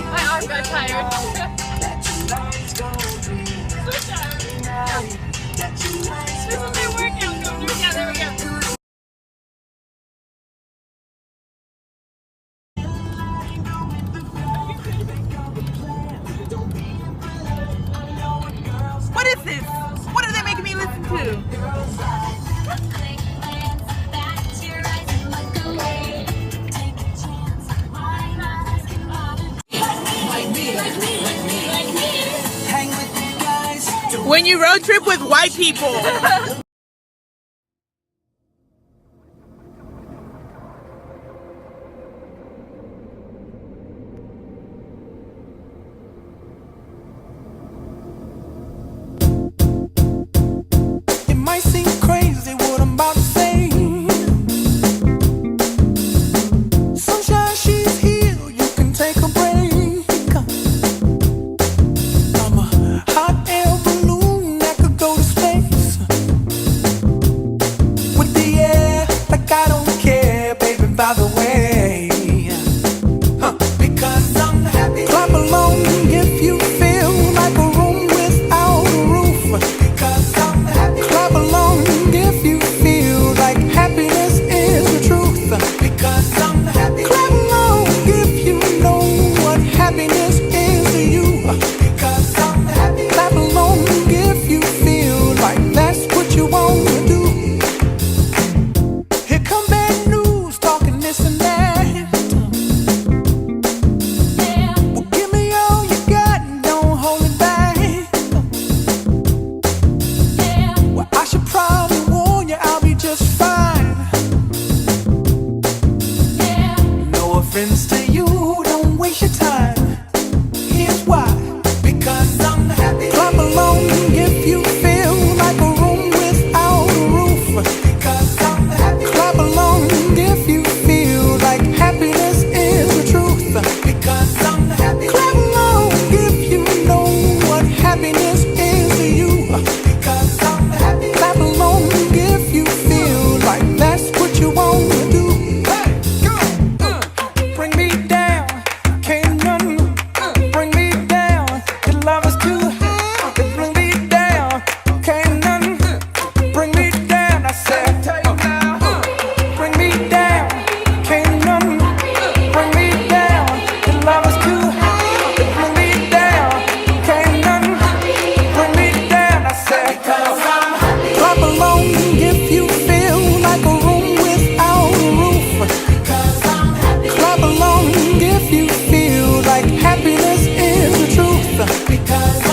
My arm got tired. This is my workout number. Yeah, there we go. What is this? What are they making me listen to? When you road trip with white people. It might seem crazy what I'm about to say. Sunshine, she's here, you can take a break. I'm a hot air balloon that could go to space. With the air, like I don't care, baby, by the way. Because I'm happy. Clap along if you feel like a room without a roof. Because I'm happy. Clap along if you feel like happiness is the truth. Because I'm happy. Clap along if you know what happiness is to you. Because I'm happy. Clap along if you feel like that's what you want to do. Here come bad news, talking this and that. Well, give me all you got and don't hold it back. Well, I should probably warn you, I'll be just fine. No offense to you, don't waste your time. Here's why. Because I'm happy. Clap along if you feel like a room without a roof. Because I'm happy. Clap along if you feel like happiness is the truth. Because I'm happy. Clap along if you know what happiness is to you. Because I'm happy. Clap along if you feel like that's what you want to do. Hey, go! Bring me down, can't none bring me down. Your love is too high. Bring me down, can't none bring me down. I said, bring me down, can't none bring me down. Your love is too high. Bring me down, can't none bring me down. I said, clap along if you feel like a room without a roof. Clap along if you feel like happiness is the truth. Because